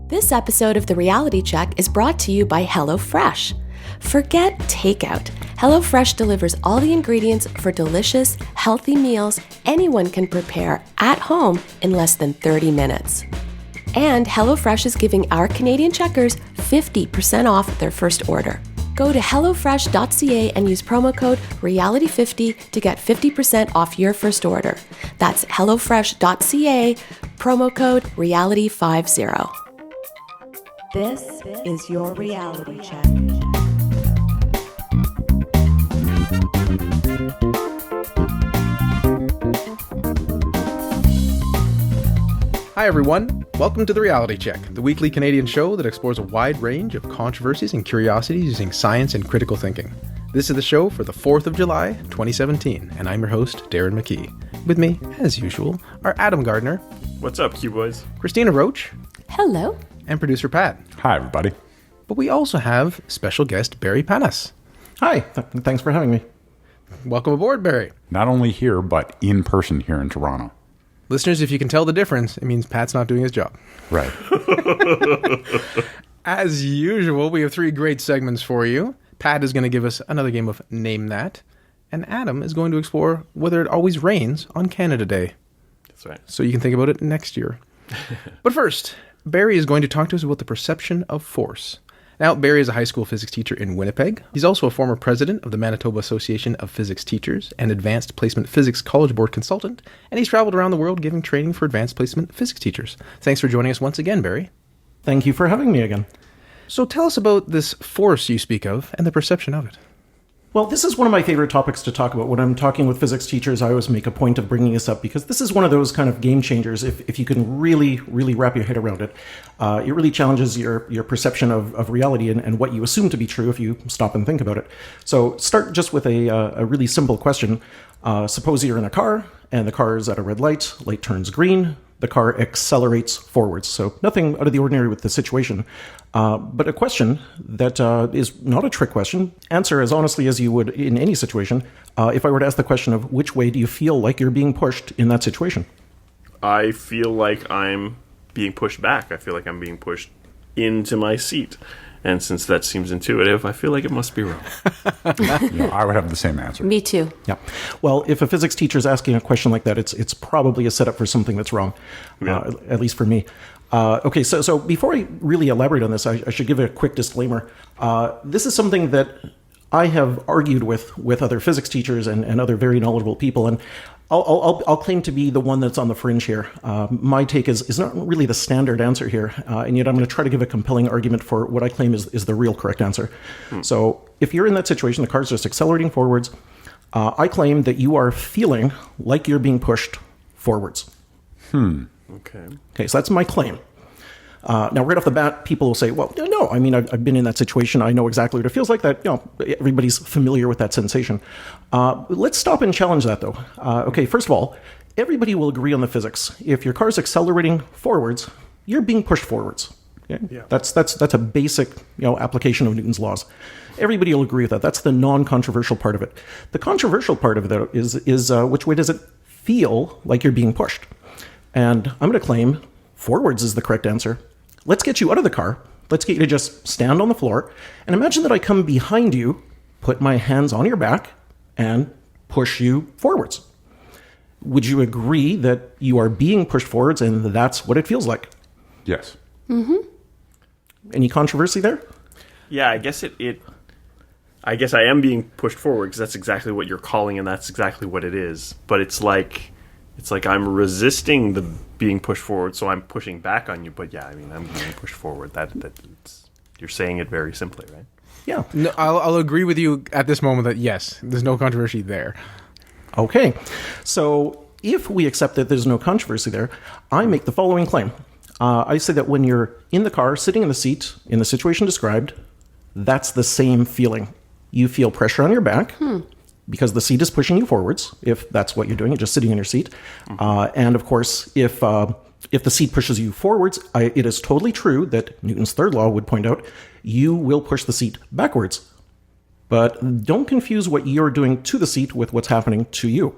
This episode of The Reality Check is brought to you by HelloFresh. Forget takeout. HelloFresh delivers all the ingredients for delicious, healthy meals anyone can prepare at home in less than 30 minutes. And HelloFresh is giving our Canadian checkers 50% off their first order. Go to hellofresh.ca and use promo code REALITY50 to get 50% off your first order. That's hellofresh.ca, promo code REALITY50. This is your reality check. Hi everyone, welcome to The Reality Check, the weekly Canadian show that explores a wide range of controversies and curiosities using science and critical thinking. This is the show for the 4th of July, 2017, and I'm your host, Darren McKee. With me, as usual, are Adam Gardner. What's up, Q-Boys? Christina Roach. Hello. And producer Pat. Hi, everybody. But we also have special guest Barry Panas. Hi, thanks for having me. Welcome aboard, Barry. Not only here, but in person here in Toronto. Listeners, if you can tell the difference, it means Pat's not doing his job. Right. As usual, we have 3 great segments for you. Pat is going to give us another game of Name That, and Adam is going to explore whether it always rains on Canada Day. That's right. So you can think about it next year. But first, Barry is going to talk to us about the perception of force. Now, Barry is a high school physics teacher in Winnipeg. He's also a former president of the Manitoba Association of Physics Teachers and Advanced Placement Physics College Board consultant, and he's traveled around the world giving training for advanced placement physics teachers. Thanks for joining us once again, Barry. Thank you for having me again. So tell us about this force you speak of and the perception of it. Well, this is one of my favorite topics to talk about. When I'm talking with physics teachers, I always make a point of bringing this up because this is one of those kind of game changers. If you can really wrap your head around it, it really challenges your perception of reality and what you assume to be true if you stop and think about it. So start just with a really simple question. Suppose you're in a car and the car is at a red light turns green. The car accelerates forwards. So nothing out of the ordinary with the situation. But a question that is not a trick question. Answer as honestly as you would in any situation. If I were to ask the question of which way do you feel like you're being pushed in that situation? I feel like I'm being pushed back. I feel like I'm being pushed into my seat. And since that seems intuitive, I feel like it must be wrong. I would have the same answer. Me too. Yeah. Well, if a physics teacher is asking a question like that, it's probably a setup for something that's wrong, at least for me. Okay, so before I really elaborate on this, I should give a quick disclaimer. This is something that I have argued with other physics teachers and other very knowledgeable people, and I'll claim to be the one that's on the fringe here. My take is not really the standard answer here, and yet I'm going to try to give a compelling argument for what I claim is the real correct answer. So if you're in that situation, the car's just accelerating forwards, I claim that you are feeling like you're being pushed forwards. Okay, so that's my claim. Now, right off the bat, people will say, well, no, I mean, I've been in that situation. I know exactly what it feels like. That, everybody's familiar with that sensation. Let's stop and challenge that, though. Okay, first of all, everybody will agree on the physics. If your car's accelerating forwards, you're being pushed forwards. Okay? Yeah. That's a basic, application of Newton's laws. Everybody will agree with that. That's the non-controversial part of it. The controversial part of it is which way does it feel like you're being pushed? And I'm going to claim forwards is the correct answer. Let's get you out of the car. Let's get you to just stand on the floor. And imagine that I come behind you, put my hands on your back, and push you forwards. Would you agree that you are being pushed forwards and that's what it feels like? Yes. Mm-hmm. Any controversy there? Yeah, I guess I guess I am being pushed forward because that's exactly what you're calling and that's exactly what it is. But it's like I'm resisting the being pushed forward, so I'm pushing back on you. But yeah, I mean, I'm being pushed forward. You're saying it very simply, right? Yeah. No, I'll agree with you at this moment that yes, there's no controversy there. Okay. So if we accept that there's no controversy there, I make the following claim. I say that when you're in the car, sitting in the seat, in the situation described, that's the same feeling. You feel pressure on your back. Because the seat is pushing you forwards, if that's what you're doing, you're just sitting in your seat. And of course, if the seat pushes you forwards, it is totally true that Newton's third law would point out, you will push the seat backwards. But don't confuse what you're doing to the seat with what's happening to you.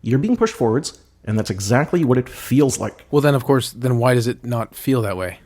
You're being pushed forwards, and that's exactly what it feels like. Well, then, of course, why does it not feel that way?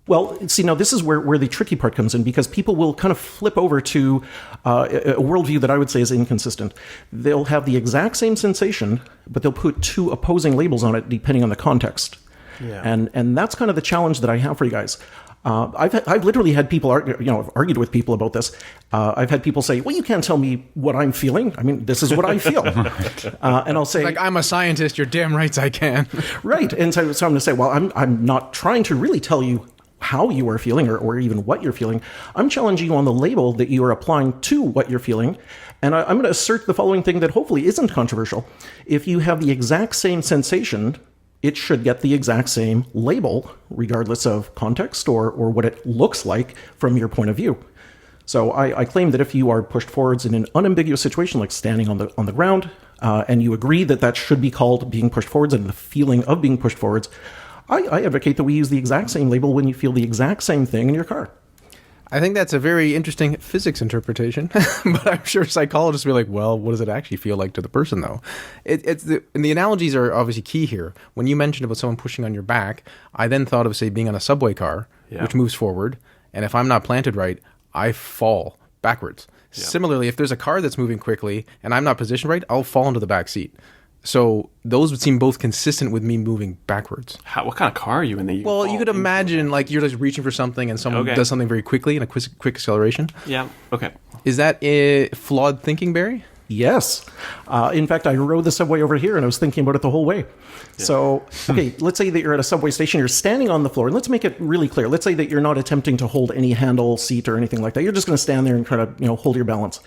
Well, see, now this is where the tricky part comes in, because people will kind of flip over to a worldview that I would say is inconsistent. They'll have the exact same sensation, but they'll put two opposing labels on it depending on the context. Yeah. And that's kind of the challenge that I have for you guys. I've literally had people I've argued with people about this. I've had people say, "Well, you can't tell me what I'm feeling. I mean, this is what I feel." And I'll say, Like, I'm a scientist. You're damn right I can. right. And so I'm going to say, well, I'm not trying to really tell you how you are feeling or even what you're feeling. I'm challenging you on the label that you are applying to what you're feeling. And I'm going to assert the following thing that hopefully isn't controversial. If you have the exact same sensation, it should get the exact same label, regardless of context or what it looks like from your point of view. So I claim that if you are pushed forwards in an unambiguous situation, like standing on the ground, and you agree that that should be called being pushed forwards and the feeling of being pushed forwards, I advocate that we use the exact same label when you feel the exact same thing in your car. I think that's a very interesting physics interpretation, but I'm sure psychologists will be like, well, what does it actually feel like to the person, though? And the analogies are obviously key here. When you mentioned about someone pushing on your back, I then thought of, say, being on a subway car, which moves forward, and if I'm not planted right, I fall backwards. Yeah. Similarly, if there's a car that's moving quickly and I'm not positioned right, I'll fall into the back seat. So those would seem both consistent with me moving backwards. What kind of car are you in? You could imagine like you're just reaching for something and someone does something very quickly in a quick acceleration. Yeah. Okay. Is that flawed thinking, Barry? Yes. In fact, I rode the subway over here and I was thinking about it the whole way. Yeah. So, okay, let's say that you're at a subway station, you're standing on the floor, and let's make it really clear. Let's say that you're not attempting to hold any handle, seat, or anything like that. You're just going to stand there and try to, hold your balance.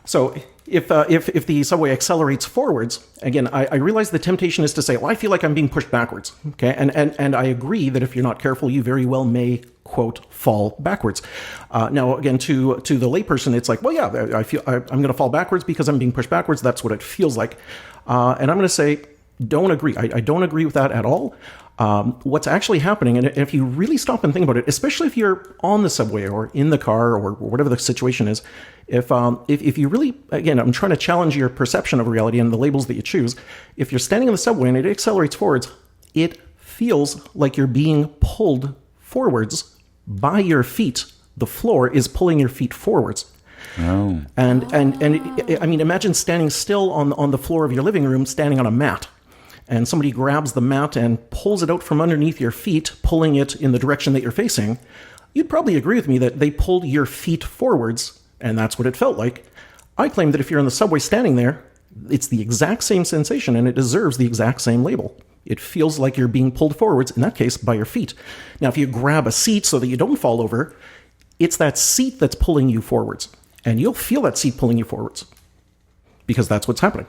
So if the subway accelerates forwards, again, I realize the temptation is to say, well, I feel like I'm being pushed backwards. Okay, and I agree that if you're not careful, you very well may, quote, fall backwards. Now, again, to the layperson, it's like, well, yeah, I feel I'm going to fall backwards because I'm being pushed backwards. That's what it feels like. And I'm going to say, don't agree. I don't agree with that at all. What's actually happening, and if you really stop and think about it, especially if you're on the subway or in the car or whatever the situation is, if you really, again, I'm trying to challenge your perception of reality and the labels that you choose. If you're standing in the subway and it accelerates forwards, it feels like you're being pulled forwards by your feet. The floor is pulling your feet forwards. Oh. And I mean, imagine standing still on the floor of your living room, standing on a mat. And somebody grabs the mat and pulls it out from underneath your feet, pulling it in the direction that you're facing. You'd probably agree with me that they pulled your feet forwards, and that's what it felt like. I claim that if you're in the subway standing there, it's the exact same sensation, and it deserves the exact same label. It feels like you're being pulled forwards, in that case, by your feet. Now, if you grab a seat so that you don't fall over, it's that seat that's pulling you forwards. And you'll feel that seat pulling you forwards, because that's what's happening.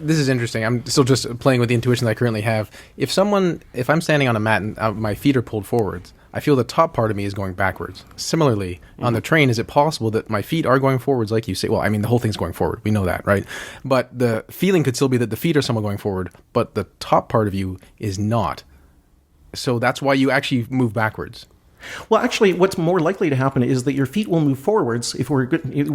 This is interesting. I'm still just playing with the intuition that I currently have. If I'm standing on a mat and my feet are pulled forwards, I feel the top part of me is going backwards. Similarly, on the train, is it possible that my feet are going forwards like you say? Well, I mean, the whole thing's going forward. We know that, right? But the feeling could still be that the feet are somewhat going forward, but the top part of you is not. So that's why you actually move backwards. Well, actually, what's more likely to happen is that your feet will move forwards. If we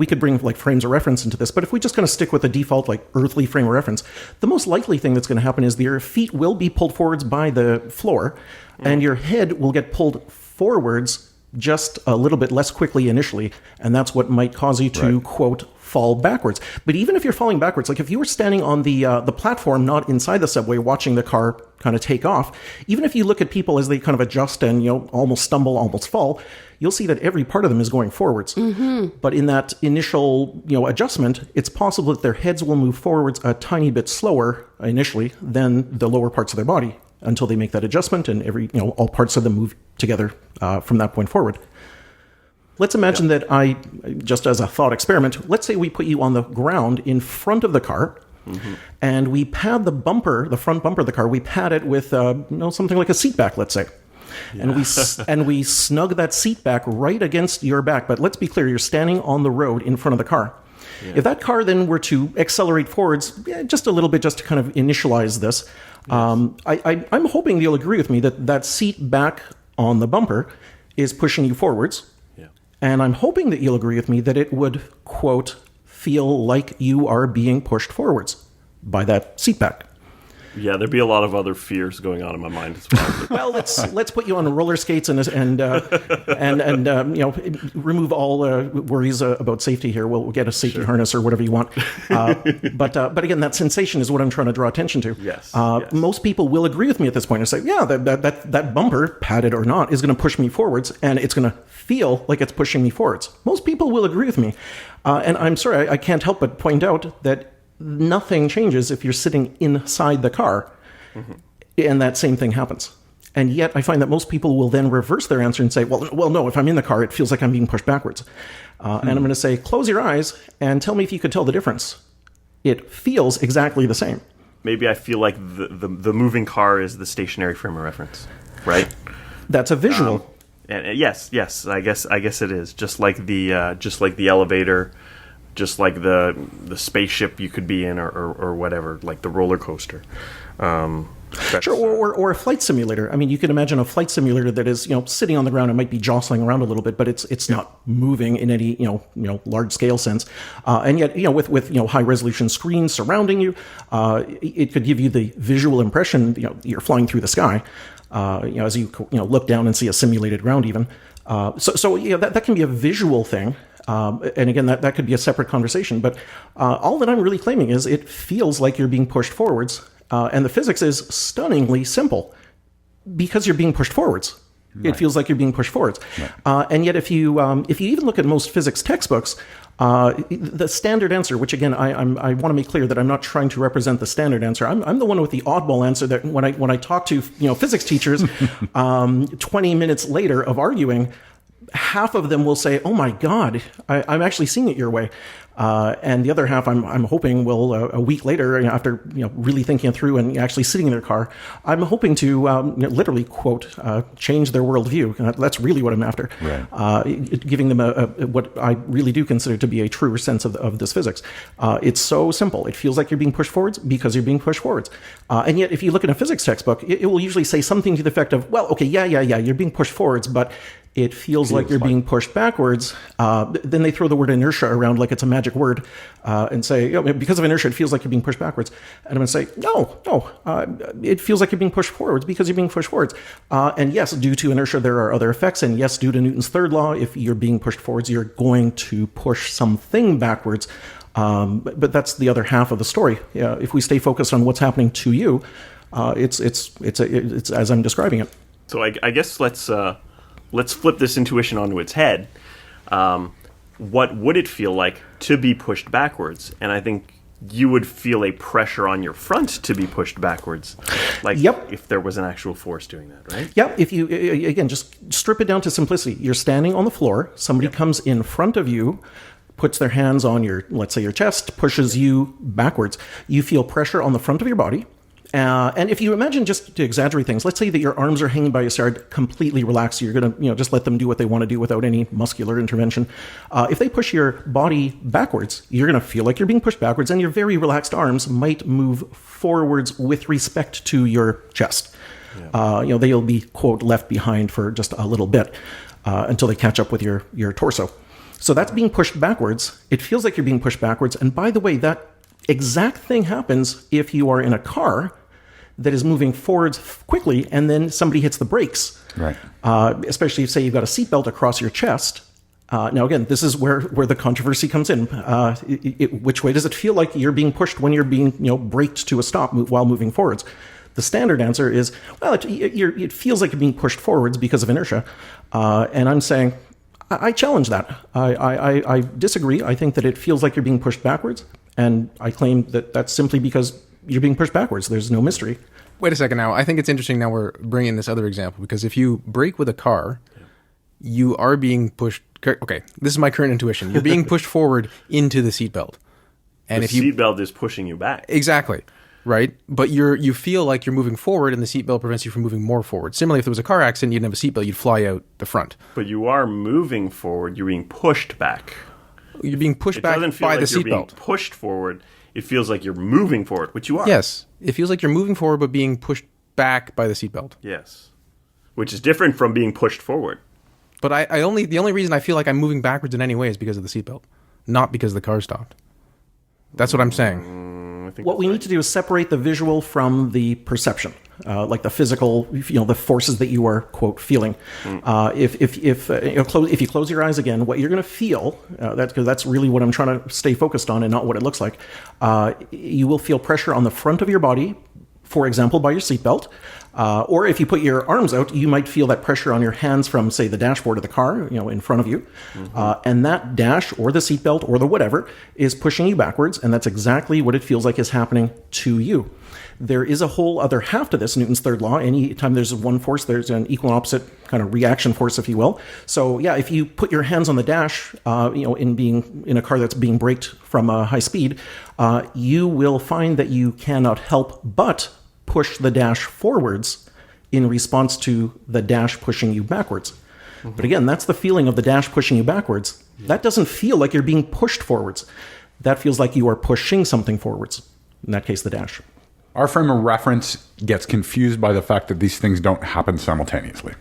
could bring like frames of reference into this, but if we just kind of stick with the default like earthly frame of reference, the most likely thing that's going to happen is that your feet will be pulled forwards by the floor, and your head will get pulled forwards just a little bit less quickly initially, and that's what might cause you to, quote, fall backwards. But even if you're falling backwards, like if you were standing on the platform, not inside the subway, watching the car kind of take off, even if you look at people as they kind of adjust and, almost stumble, almost fall, you'll see that every part of them is going forwards. Mm-hmm. But in that initial, adjustment, it's possible that their heads will move forwards a tiny bit slower initially than the lower parts of their body until they make that adjustment, and all parts of them move together from that point forward. Let's imagine that just as a thought experiment, let's say we put you on the ground in front of the car, and we pad the front bumper of the car, we pad it with something like a seat back, let's say. Yeah. And we snug that seat back right against your back. But let's be clear, you're standing on the road in front of the car. Yeah. If that car then were to accelerate forwards just a little bit, just to kind of initialize this, I'm hoping you'll agree with me that seat back on the bumper is pushing you forwards. And I'm hoping that you'll agree with me that it would, quote, feel like you are being pushed forwards by that seat back. Yeah, there'd be a lot of other fears going on in my mind as well. Well, let's put you on roller skates and remove all worries about safety here. We'll get a safety harness or whatever you want. But again, that sensation is what I'm trying to draw attention to. Yes. Most people will agree with me at this point and say, yeah, that bumper, padded or not, is going to push me forwards, and it's going to feel like it's pushing me forwards. Most people will agree with me. And I'm sorry, I can't help but point out that nothing changes if you're sitting inside the car, and that same thing happens. And yet I find that most people will then reverse their answer and say, well, no, if I'm in the car, it feels like I'm being pushed backwards. And I'm going to say, close your eyes and tell me if you could tell the difference. It feels exactly the same. Maybe I feel like the moving car is the stationary frame of reference, right? That's a visual. And yes, I guess it is. Just like the elevator, just like the spaceship you could be in, or whatever, like the roller coaster. Sure, or a flight simulator. I mean, you can imagine a flight simulator that is, sitting on the ground. It might be jostling around a little bit, but it's not moving in any, large scale sense. And yet, with high resolution screens surrounding you, it could give you the visual impression, you're flying through the sky, as you look down and see a simulated ground even. So that can be a visual thing. And again, that could be a separate conversation. But all that I'm really claiming is it feels like you're being pushed forwards. And the physics is stunningly simple because you're being pushed forwards. Right. It feels like you're being pushed forwards. Right. And yet if you even look at most physics textbooks, the standard answer, which again, I want to make clear that I'm not trying to represent the standard answer. I'm the one with the oddball answer that when I talk to physics teachers 20 minutes later of arguing, half of them will say, "Oh my God, I'm actually seeing it your way," and the other half, I'm hoping will a week later, after really thinking it through and actually sitting in their car, I'm hoping to literally quote change their worldview. That's really what I'm after, right. Giving them what I really do consider to be a truer sense of this physics. It's so simple. It feels like you're being pushed forwards because you're being pushed forwards, and yet if you look in a physics textbook, it will usually say something to the effect of, "Well, okay, yeah, you're being pushed forwards, but it feels like you're being pushed backwards." Then they throw the word inertia around like it's a magic word and say, because of inertia, it feels like you're being pushed backwards. And I'm going to say, no, it feels like you're being pushed forwards because you're being pushed forwards. And yes, due to inertia, there are other effects. And yes, due to Newton's third law, if you're being pushed forwards, you're going to push something backwards. But that's the other half of the story. If we stay focused on what's happening to you, it's as I'm describing it. So I guess let's flip this intuition onto its head. What would it feel like to be pushed backwards? And I think you would feel a pressure on your front to be pushed backwards. Like if there was an actual force doing that, right? Yep. If you, again, just strip it down to simplicity. You're standing on the floor. Somebody comes in front of you, puts their hands on let's say your chest, pushes you backwards. You feel pressure on the front of your body. And if you imagine, just to exaggerate things, let's say that your arms are hanging by your side, completely relaxed. You're going to, just let them do what they want to do without any muscular intervention. If they push your body backwards, you're going to feel like you're being pushed backwards, and your very relaxed arms might move forwards with respect to your chest. Yeah. They'll be, quote, left behind for just a little bit until they catch up with your torso. So that's being pushed backwards. It feels like you're being pushed backwards. And by the way, that exact thing happens if you are in a car that is moving forwards quickly, and then somebody hits the brakes. Right. Especially if, say, you've got a seatbelt across your chest. Now, again, this is where the controversy comes in. Which way does it feel like you're being pushed when you're being, braked to a stop while moving forwards? The standard answer is, well, it feels like you're being pushed forwards because of inertia. And I'm saying, I challenge that. I disagree. I think that it feels like you're being pushed backwards. And I claim that that's simply because you're being pushed backwards. There's no mystery. Wait a second now. I think it's interesting now we're bringing this other example, because if you brake with a car, you are being pushed. Okay, this is my current intuition. You're being pushed forward into the seatbelt. And the seatbelt is pushing you back. Exactly. Right? But you feel like you're moving forward, and the seatbelt prevents you from moving more forward. Similarly, if there was a car accident, you didn't have a seatbelt, you'd fly out the front. But you are moving forward. You're being pushed back. You're being pushed back by the seatbelt. It doesn't feel like you're being pushed forward. It feels like you're moving forward, which you are. Yes. It feels like you're moving forward, but being pushed back by the seatbelt. Yes. Which is different from being pushed forward. But the only reason I feel like I'm moving backwards in any way is because of the seatbelt, not because the car stopped. That's what I'm saying. think What we need to do is separate the visual from the perception, like the physical, the forces that you are, quote, feeling. If you close your eyes again, what you're going to feel, because that's really what I'm trying to stay focused on and not what it looks like, you will feel pressure on the front of your body, for example, by your seatbelt. Or if you put your arms out, you might feel that pressure on your hands from, say, the dashboard of the car, in front of you. And that dash or the seatbelt or the whatever is pushing you backwards. And that's exactly what it feels like is happening to you. There is a whole other half to this, Newton's third law. Anytime there's one force, there's an equal and opposite kind of reaction force, if you will. So yeah, if you put your hands on the dash, in a car that's being braked from a high speed, you will find that you cannot help but push the dash forwards in response to the dash pushing you backwards. But again, that's the feeling of the dash pushing you backwards. That doesn't feel like you're being pushed forwards. That feels like you are pushing something forwards. In that case, the dash. Our frame of reference gets confused by the fact that these things don't happen simultaneously.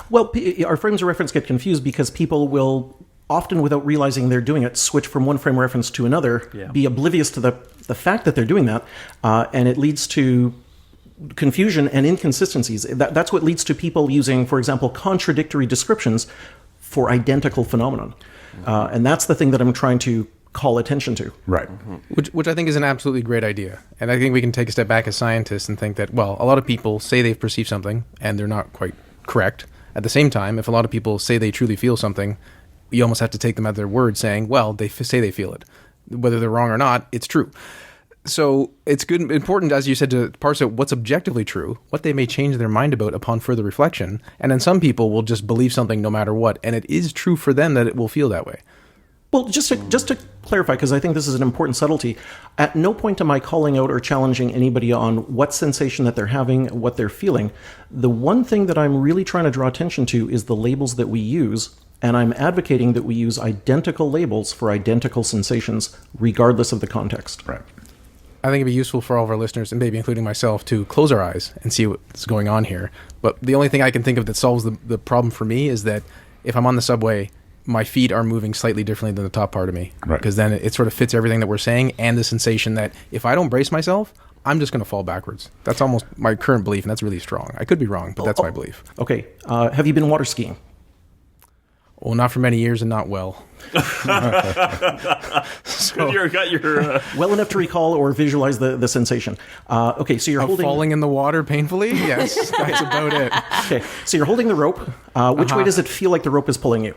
Well, our frames of reference get confused because people will often, without realizing they're doing it, switch from one frame of reference to another, be oblivious to the fact that they're doing that, and it leads to confusion and inconsistencies. That's what leads to people using, for example, contradictory descriptions for identical phenomenon. And that's the thing that I'm trying to call attention to. Right. Which I think is an absolutely great idea. And I think we can take a step back as scientists and think that, well, a lot of people say they've perceived something and they're not quite correct. At the same time, if a lot of people say they truly feel something, you almost have to take them at their word saying, well, they say they feel it. Whether they're wrong or not, it's true. So it's important, as you said, to parse out what's objectively true, what they may change their mind about upon further reflection. And then some people will just believe something no matter what. And it is true for them that it will feel that way. Well, just to clarify, because I think this is an important subtlety, at no point am I calling out or challenging anybody on what sensation that they're having, what they're feeling. The one thing that I'm really trying to draw attention to is the labels that we use, and I'm advocating that we use identical labels for identical sensations, regardless of the context. Right. I think it'd be useful for all of our listeners, and maybe including myself, to close our eyes and see what's going on here. But the only thing I can think of that solves the problem for me is that if I'm on the subway, my feet are moving slightly differently than the top part of me. Right. Because then it sort of fits everything that we're saying, and the sensation that if I don't brace myself, I'm just going to fall backwards. That's almost my current belief, and that's really strong. I could be wrong, but that's my belief. Okay. Have you been water skiing? Well, not for many years and not well. So you got your Well enough to recall or visualize the sensation. Okay, so you're holding... Falling in the water painfully? Yes, that's about it. Okay, so you're holding the rope. Which way does it feel like the rope is pulling you?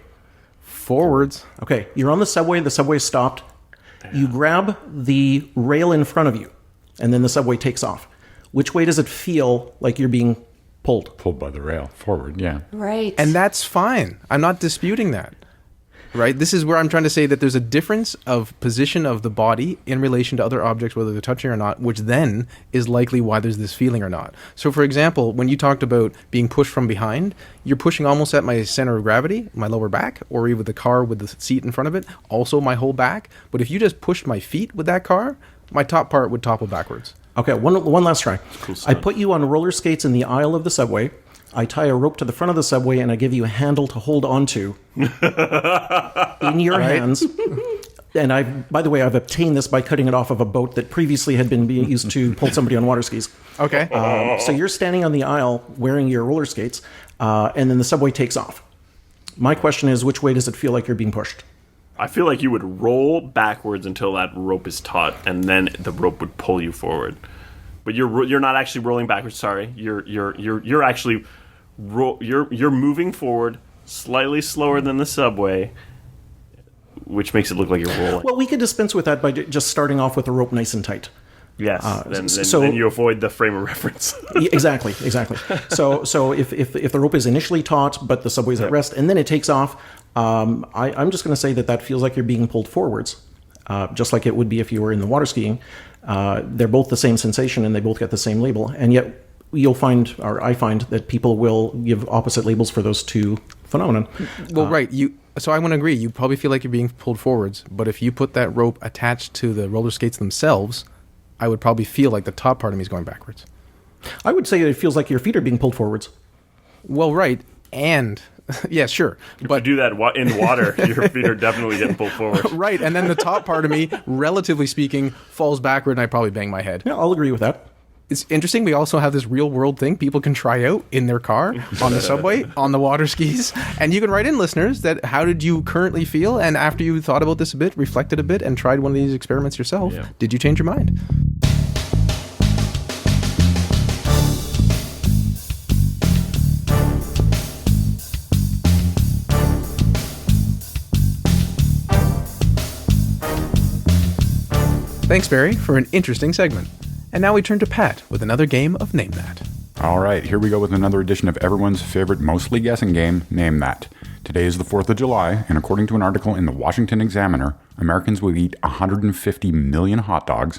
Forwards. Okay, you're on the subway stopped. You grab the rail in front of you, and then the subway takes off. Which way does it feel like you're being pulled? Pulled by the rail forward, yeah. Right. And that's fine. I'm not disputing that. Right? This is where I'm trying to say that there's a difference of position of the body in relation to other objects, whether they're touching or not, which then is likely why there's this feeling or not. So, for example, when you talked about being pushed from behind, you're pushing almost at my center of gravity, my lower back, or even the car with the seat in front of it, also my whole back. But if you just pushed my feet with that car, my top part would topple backwards. Okay, one last try. Cool. I put you on roller skates in the aisle of the subway. I tie a rope to the front of the subway, and I give you a handle to hold onto in your hands. And by the way, I've obtained this by cutting it off of a boat that previously had been used to pull somebody on water skis. Okay. So you're standing on the aisle wearing your roller skates, and then the subway takes off. My question is, which way does it feel like you're being pushed? I feel like you would roll backwards until that rope is taut, and then the rope would pull you forward. But you're not actually rolling backwards. Sorry, you're actually you're moving forward slightly slower than the subway, which makes it look like you're rolling. Well, we could dispense with that by just starting off with the rope nice and tight. Yes, then you avoid the frame of reference. Exactly. So if the rope is initially taut, but the subway's at rest, and then it takes off, I'm just going to say that feels like you're being pulled forwards, just like it would be if you were in the water skiing. They're both the same sensation, and they both get the same label, and yet you'll find, or I find, that people will give opposite labels for those two phenomena. Well, right. So I want to agree. You probably feel like you're being pulled forwards, but if you put that rope attached to the roller skates themselves, I would probably feel like the top part of me is going backwards. I would say it feels like your feet are being pulled forwards. Well, right. And Yeah, sure. If you do that in water, your feet are definitely getting pulled forward. Right, and then the top part of me, relatively speaking, falls backward and I probably bang my head. Yeah, I'll agree with that. It's interesting. We also have this real world thing people can try out in their car, on the subway, on the water skis. And you can write in, listeners, that how did you currently feel? And after you thought about this a bit, reflected a bit, and tried one of these experiments yourself, did you change your mind? Thanks, Barry, for an interesting segment. And now we turn to Pat with another game of Name That. All right, here we go with another edition of everyone's favorite mostly guessing game, Name That. Today is the 4th of July, and according to an article in the Washington Examiner, Americans will eat 150 million hot dogs,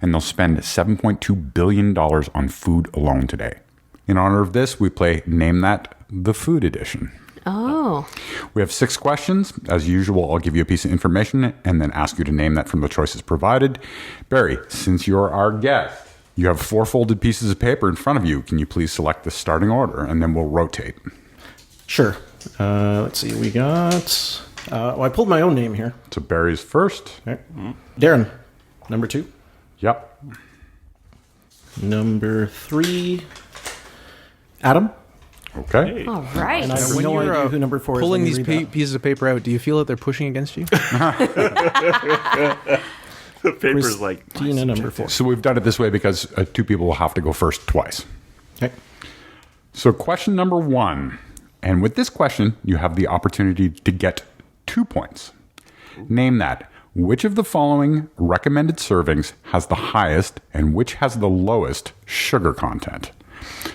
and they'll spend $7.2 billion on food alone today. In honor of this, we play Name That, the Food Edition. Oh. We have 6 questions. As usual, I'll give you a piece of information and then ask you to name that from the choices provided. Barry, since you're our guest, you have 4 folded pieces of paper in front of you. Can you please select the starting order, and then we'll rotate. Sure. Let's see. We got... I pulled my own name here. So Barry's first. Okay. Darren, number 2. Yep. Number 3, Adam. Okay. All right. And I have When no you're idea who number 4 is. pulling Let me these read that. pieces of paper out, do you feel that they're pushing against you? The paper's like... Tina, number 4. So we've done it this way because 2 people will have to go first twice. Okay. So question number 1. And with this question, you have the opportunity to get 2 points. Name that. Which of the following recommended servings has the highest and which has the lowest sugar content?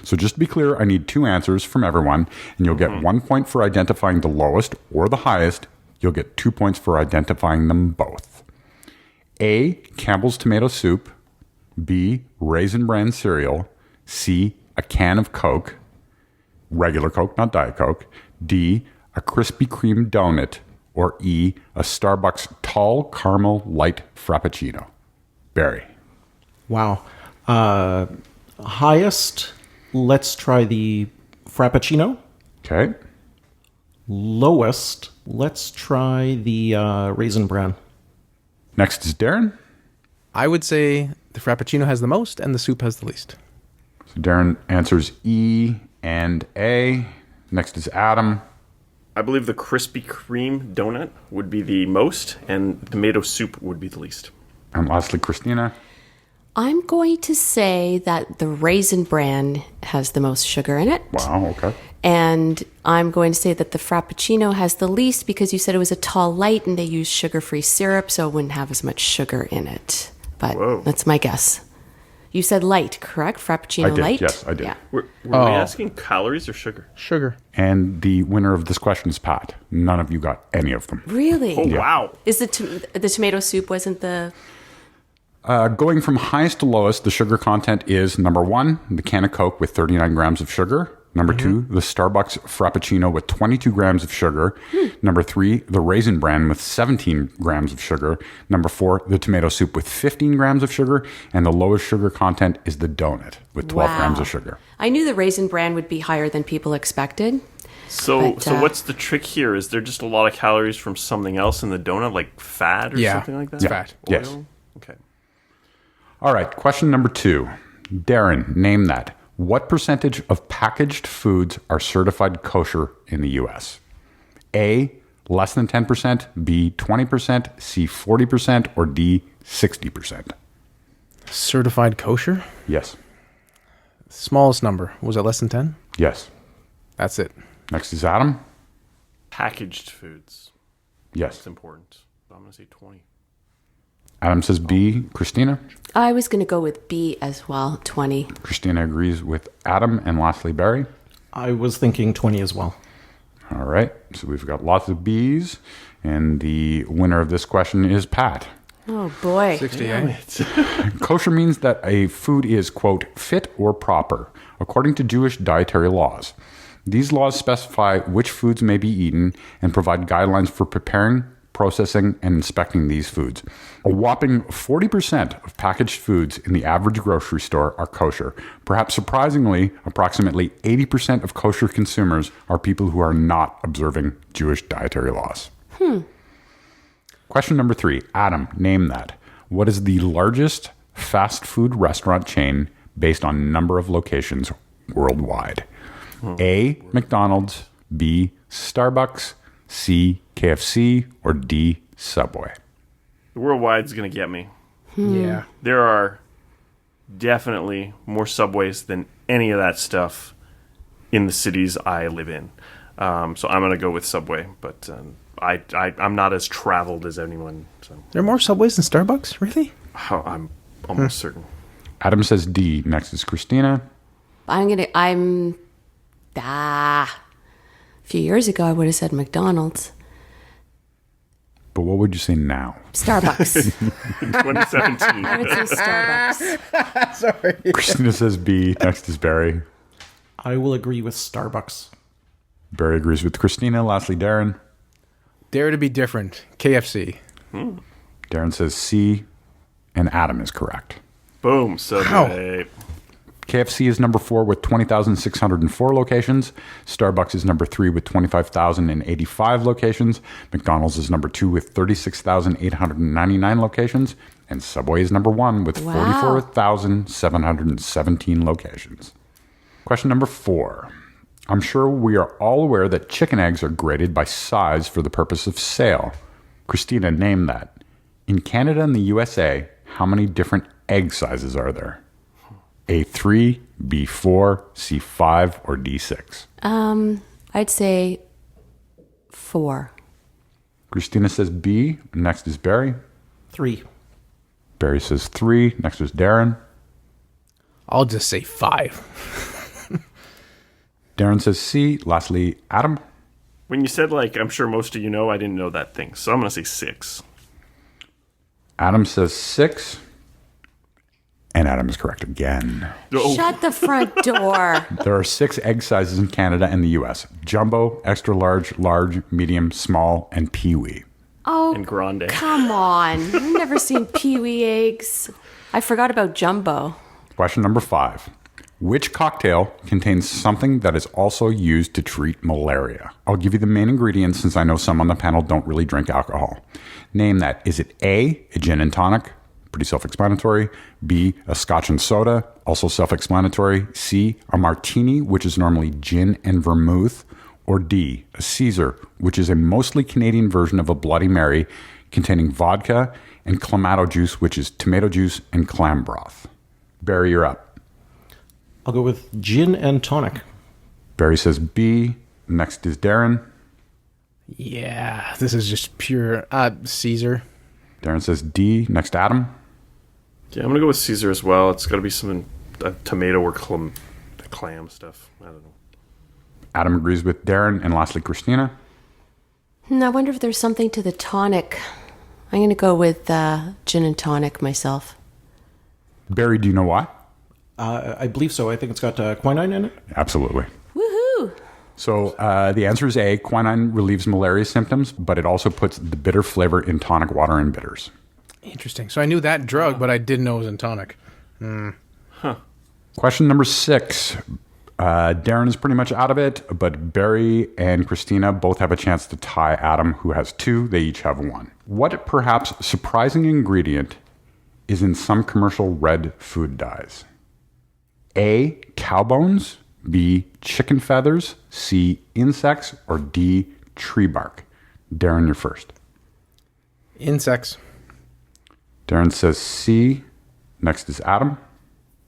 So just to be clear, I need 2 answers from everyone, and you'll get 1 point for identifying the lowest or the highest. You'll get 2 points for identifying them both. A, Campbell's tomato soup. B, Raisin Bran cereal. C, a can of Coke. Regular Coke, not Diet Coke. D, a Krispy Kreme donut. Or E, a Starbucks tall caramel light frappuccino. Barry. Wow. Highest, let's try the Frappuccino. Okay. Lowest, let's try the Raisin Bran. Next is Darren. I would say the Frappuccino has the most and the soup has the least. So Darren answers E and A. Next is Adam. I believe the Krispy Kreme donut would be the most, and tomato soup would be the least. And lastly, Christina. I'm going to say that the Raisin Bran has the most sugar in it. Wow, okay. And I'm going to say that the Frappuccino has the least because you said it was a tall light and they use sugar-free syrup, so it wouldn't have as much sugar in it. But that's my guess. You said light, correct? Frappuccino I did, light? yes, I did. Yeah. Were we asking calories or sugar? Sugar. And the winner of this question is Pat. None of you got any of them. Really? Oh, wow. Is the tomato soup wasn't the... Going from highest to lowest, the sugar content is number 1, the can of Coke with 39 grams of sugar. Number 2, the Starbucks Frappuccino with 22 grams of sugar. Number 3, the Raisin Bran with 17 grams of sugar. Number 4, the tomato soup with 15 grams of sugar. And the lowest sugar content is the donut with 12 grams of sugar. I knew the Raisin Bran would be higher than people expected. So But, what's the trick here? Is there just a lot of calories from something else in the donut, like fat or something like that? It's fat. Oil? Yes. Okay. All right, question number 2. Darren, name that. What percentage of packaged foods are certified kosher in the U.S.? A, less than 10%, B, 20%, C, 40%, or D, 60%? Certified kosher? Yes. Smallest number. Was it less than 10? Yes. That's it. Next is Adam. Packaged foods. Yes. It's important. I'm going to say 20. Adam says B. Christina? I was going to go with B as well, 20. Christina agrees with Adam. And lastly, Barry? I was thinking 20 as well. All right. So we've got lots of B's. And the winner of this question is Pat. Oh, boy. 68. Kosher means that a food is, quote, fit or proper, according to Jewish dietary laws. These laws specify which foods may be eaten and provide guidelines for preparing, processing, and inspecting these foods. A whopping 40% of packaged foods in the average grocery store are kosher. Perhaps surprisingly, approximately 80% of kosher consumers are people who are not observing Jewish dietary laws. Question number 3. Adam, name that. What is the largest fast food restaurant chain based on number of locations worldwide? A, McDonald's, B, Starbucks, C, KFC, or D, Subway? The worldwide's going to get me. Yeah. There are definitely more subways than any of that stuff in the cities I live in. So I'm going to go with Subway, but I'm not as traveled as anyone. So There are more Subways than Starbucks? Really? I'm almost certain. Adam says D. Next is Christina. A few years ago, I would have said McDonald's. But what would you say now? Starbucks. 2017. I would say Starbucks. Sorry. Christina says B. Next is Barry. I will agree with Starbucks. Barry agrees with Christina. Lastly, Darren. Dare to be different. KFC. Darren says C. And Adam is correct. Boom. Subway. KFC is number 4 with 20,604 locations. Starbucks is number 3 with 25,085 locations. McDonald's is number 2 with 36,899 locations. And Subway is number 1 with Wow. 44,717 locations. Question number 4. I'm sure we are all aware that chicken eggs are graded by size for the purpose of sale. Christina, name that. In Canada and the USA, how many different egg sizes are there? A3, B4, C5, or D6? I'd say 4. Christina says B. Next is Barry. 3. Barry says 3. Next is Darren. I'll just say 5. Darren says C. Lastly, Adam. When you said, I'm sure most of you know, I didn't know that thing. So I'm going to say 6. Adam says 6. And Adam is correct again. Oh, Shut the front door. There are 6 egg sizes in Canada and the US. Jumbo, extra large, large, medium, small, and peewee. Oh, and Grande. come on. I've never seen peewee eggs. I forgot about jumbo. Question number 5. Which cocktail contains something that is also used to treat malaria? I'll give you the main ingredients since I know some on the panel don't really drink alcohol. Name that. Is it A, a gin and tonic? Pretty self-explanatory. B, a scotch and soda, also self-explanatory. C, a martini, which is normally gin and vermouth. Or D, a Caesar, which is a mostly Canadian version of a Bloody Mary containing vodka and clamato juice, which is tomato juice and clam broth. Barry, you're up. I'll go with gin and tonic. Barry says B. Next is Darren. Yeah, this is just pure Caesar. Darren says D. Next, Adam. Yeah, I'm going to go with Caesar as well. It's got to be some tomato or clam stuff. I don't know. Adam agrees with Darren. And lastly, Christina. I wonder if there's something to the tonic. I'm going to go with gin and tonic myself. Barry, do you know why? I believe so. I think it's got quinine in it. Absolutely. Woohoo! So the answer is A. Quinine relieves malaria symptoms, but it also puts the bitter flavor in tonic water and bitters. Interesting. So I knew that drug, but I didn't know it was in tonic. Question number 6. Darren is pretty much out of it, but Barry and Christina both have a chance to tie Adam, who has 2. They each have 1. What perhaps surprising ingredient is in some commercial red food dyes? A, cow bones, B, chicken feathers, C, insects, or D, tree bark? Darren, you're first. Insects. Darren says C. Next is Adam.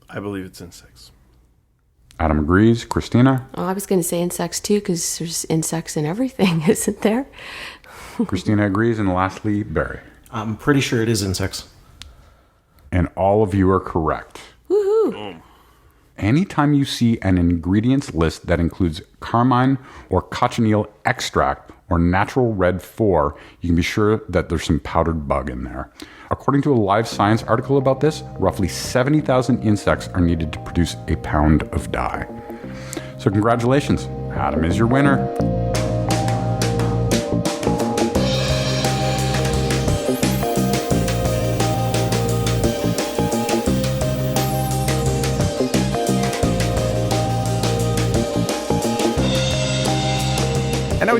I believe it's insects. Adam agrees. Christina? Oh, I was going to say insects too, because there's insects in everything, isn't there? Christina agrees. And lastly, Barry. I'm pretty sure it is insects. And all of you are correct. Woohoo! Anytime you see an ingredients list that includes carmine or cochineal extract or natural red 4, you can be sure that there's some powdered bug in there. According to a Live Science article about this, roughly 70,000 insects are needed to produce a pound of dye. So congratulations, Adam is your winner.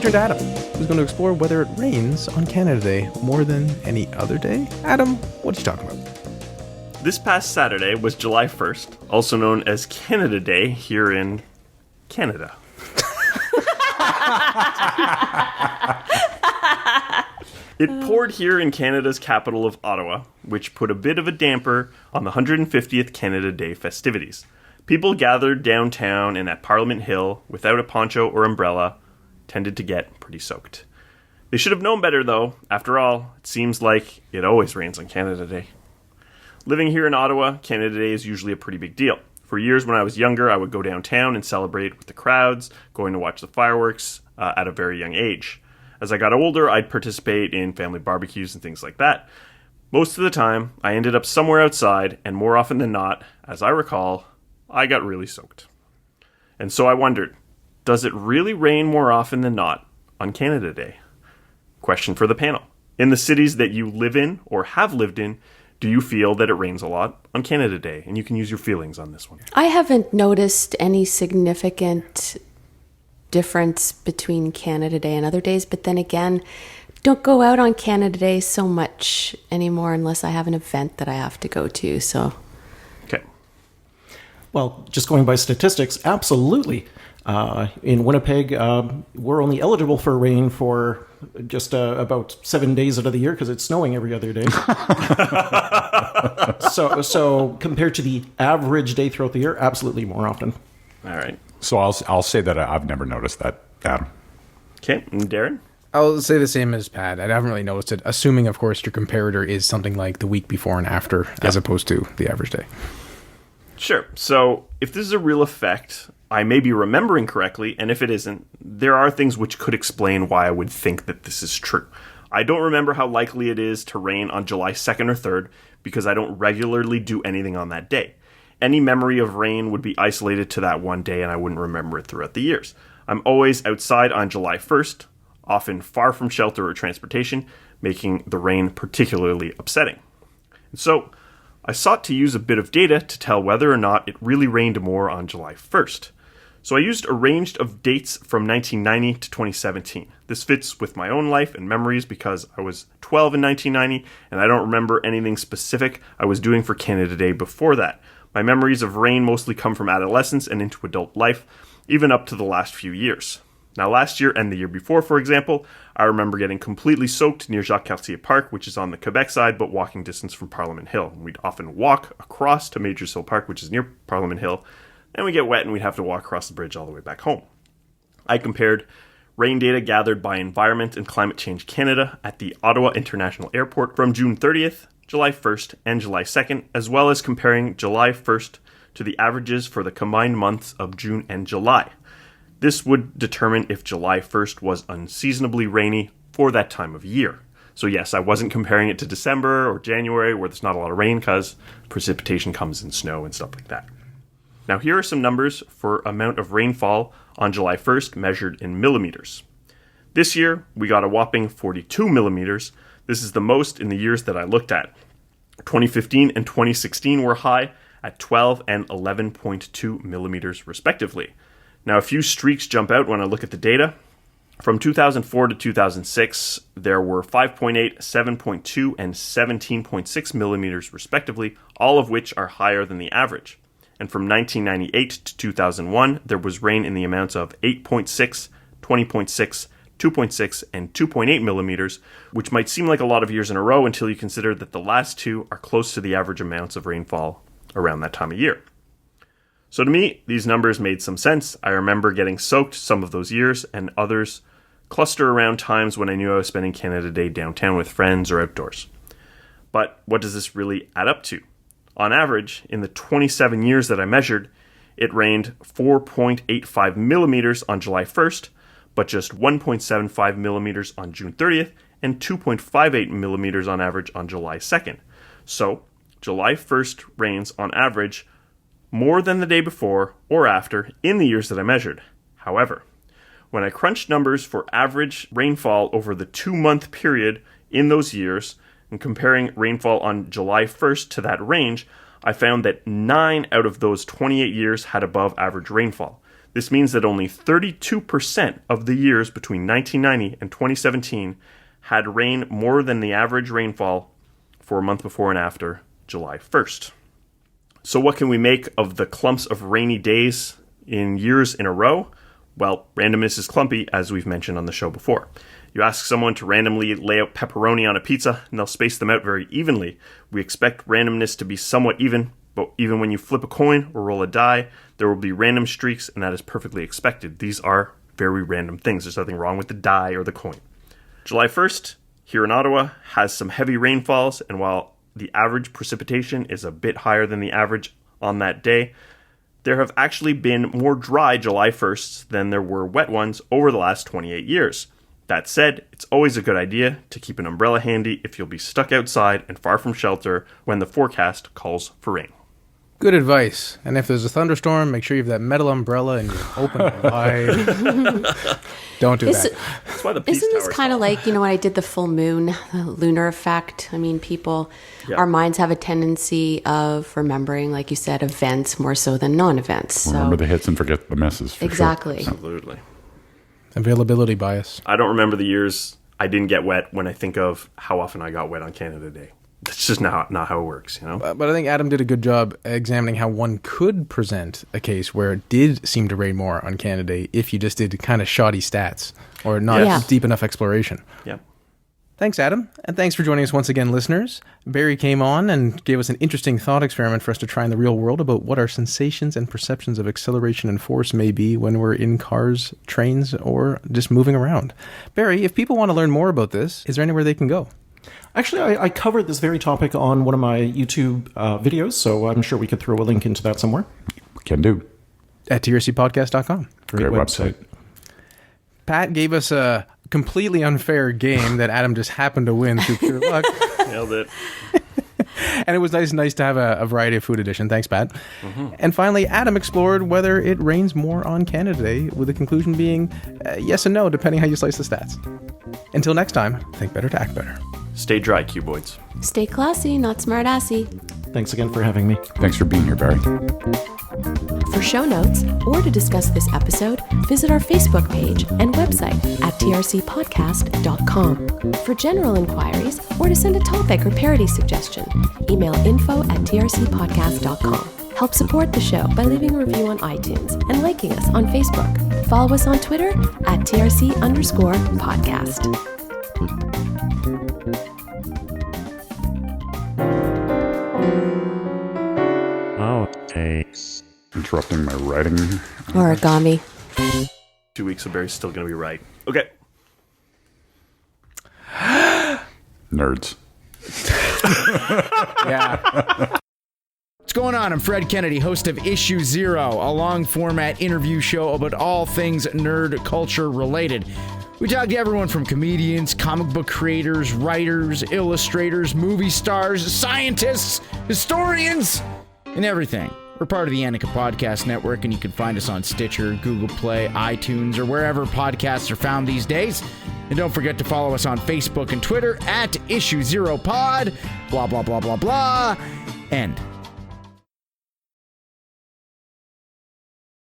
turn to Adam, who's going to explore whether it rains on Canada Day more than any other day. Adam, what are you talking about? This past Saturday was July 1st, also known as Canada Day here in Canada. It poured here in Canada's capital of Ottawa, which put a bit of a damper on the 150th Canada Day festivities. People gathered downtown and at Parliament Hill without a poncho or umbrella tended to get pretty soaked. They should have known better, though. After all, it seems like it always rains on Canada Day. Living here in Ottawa, Canada Day is usually a pretty big deal. For years when I was younger, I would go downtown and celebrate with the crowds, going to watch the fireworks at a very young age. As I got older, I'd participate in family barbecues and things like that. Most of the time, I ended up somewhere outside, and more often than not, as I recall, I got really soaked. And so I wondered, does it really rain more often than not on Canada Day? Question for the panel. In the cities that you live in or have lived in, do you feel that it rains a lot on Canada Day? And you can use your feelings on this one. I haven't noticed any significant difference between Canada Day and other days, but then again, don't go out on Canada Day so much anymore unless I have an event that I have to go to. So, Okay. Well, just going by statistics, absolutely. In Winnipeg, we're only eligible for rain for just about 7 days out of the year because it's snowing every other day. So compared to the average day throughout the year, absolutely more often. All right. So I'll say that I've never noticed that, Adam. Okay. And Darren? I'll say the same as Pat. I haven't really noticed it, assuming, of course, your comparator is something like the week before and after, as opposed to the average day. Sure. So if this is a real effect, I may be remembering correctly, and if it isn't, there are things which could explain why I would think that this is true. I don't remember how likely it is to rain on July 2nd or 3rd because I don't regularly do anything on that day. Any memory of rain would be isolated to that one day and I wouldn't remember it throughout the years. I'm always outside on July 1st, often far from shelter or transportation, making the rain particularly upsetting. And so, I sought to use a bit of data to tell whether or not it really rained more on July 1st. So I used a range of dates from 1990 to 2017. This fits with my own life and memories because I was 12 in 1990 and I don't remember anything specific I was doing for Canada Day before that. My memories of rain mostly come from adolescence and into adult life, even up to the last few years. Now last year and the year before, for example, I remember getting completely soaked near Jacques-Cartier Park, which is on the Quebec side, but walking distance from Parliament Hill. We'd often walk across to Majors Hill Park, which is near Parliament Hill, and we'd get wet and we'd have to walk across the bridge all the way back home. I compared rain data gathered by Environment and Climate Change Canada at the Ottawa International Airport from June 30th, July 1st, and July 2nd, as well as comparing July 1st to the averages for the combined months of June and July. This would determine if July 1st was unseasonably rainy for that time of year. So yes, I wasn't comparing it to December or January where there's not a lot of rain because precipitation comes in snow and stuff like that. Now here are some numbers for amount of rainfall on July 1st measured in millimeters. This year, we got a whopping 42 millimeters. This is the most in the years that I looked at. 2015 and 2016 were high at 12 and 11.2 millimeters respectively. Now, a few streaks jump out when I look at the data. From 2004 to 2006, there were 5.8, 7.2, and 17.6 millimeters respectively, all of which are higher than the average. And from 1998 to 2001, there was rain in the amounts of 8.6, 20.6, 2.6, and 2.8 millimeters, which might seem like a lot of years in a row until you consider that the last two are close to the average amounts of rainfall around that time of year. So to me, these numbers made some sense. I remember getting soaked some of those years, and others cluster around times when I knew I was spending Canada Day downtown with friends or outdoors. But what does this really add up to? On average, in the 27 years that I measured, it rained 4.85 millimeters on July 1st, but just 1.75 millimeters on June 30th, and 2.58 millimeters on average on July 2nd. So, July 1st rains on average more than the day before or after in the years that I measured. However, when I crunched numbers for average rainfall over the 2-month period in those years, and comparing rainfall on July 1st to that range, I found that 9 out of those 28 years had above average rainfall. This means that only 32% of the years between 1990 and 2017 had rain more than the average rainfall for a month before and after July 1st. So what can we make of the clumps of rainy days in years in a row? Well, randomness is clumpy, as we've mentioned on the show before. You ask someone to randomly lay out pepperoni on a pizza, and they'll space them out very evenly. We expect randomness to be somewhat even, but even when you flip a coin or roll a die, there will be random streaks, and that is perfectly expected. These are very random things. There's nothing wrong with the die or the coin. July 1st, here in Ottawa, has some heavy rainfalls, and while the average precipitation is a bit higher than the average on that day, there have actually been more dry July 1st than there were wet ones over the last 28 years. That said, it's always a good idea to keep an umbrella handy if you'll be stuck outside and far from shelter when the forecast calls for rain. Good advice. And if there's a thunderstorm, make sure you have that metal umbrella and you're open and wide. Don't do that. That's why the Peace Isn't this Tower's kind of tall. like, when I did the full moon, the lunar effect? I mean, Yeah. our minds have a tendency of remembering, like you said, events more so than non-events. So, Remember the hits and forget the misses. For exactly. Absolutely. Availability bias. I don't remember the years I didn't get wet when I think of how often I got wet on Canada Day. That's just not how it works, you know? But I think Adam did a good job examining how one could present a case where it did seem to rain more on Canada Day if you just did kind of shoddy stats or not Yeah. deep enough exploration. Yeah. Thanks, Adam. And thanks for joining us once again, listeners. Barry came on and gave us an interesting thought experiment for us to try in the real world about what our sensations and perceptions of acceleration and force may be when we're in cars, trains, or just moving around. Barry, if people want to learn more about this, is there anywhere they can go? Actually, I covered this very topic on one of my YouTube videos, so I'm sure we could throw a link into that somewhere. Can do. At trcpodcast.com. Great website. Pat gave us a completely unfair game that Adam just happened to win through pure luck. Nailed it. And it was nice to have a variety of food edition. Thanks, Pat. And finally, Adam explored whether it rains more on Canada Day, with the conclusion being yes and no, depending how you slice the stats. Until next time, think better to act better. Stay dry, cuboids. Stay classy, not smart-assy. Thanks again for having me. Thanks for being here, Barry. For show notes or to discuss this episode, visit our Facebook page and website at trcpodcast.com. For general inquiries or to send a topic or parody suggestion, email info@trcpodcast.com. Help support the show by leaving a review on iTunes and liking us on Facebook. Follow us on Twitter at TRC_podcast. Oh, thanks. Interrupting my writing. Origami. 2 weeks, so Barry's still going to be right. Okay. Nerds. Yeah. What's going on? I'm Fred Kennedy, host of Issue Zero, a long-format interview show about all things nerd culture related. We talk to everyone from comedians, comic book creators, writers, illustrators, movie stars, scientists, historians, and everything. We're part of the Annika Podcast Network, and you can find us on Stitcher, Google Play, iTunes, or wherever podcasts are found these days. And don't forget to follow us on Facebook and Twitter at Issue Zero Pod, blah, blah, blah, blah, blah, end.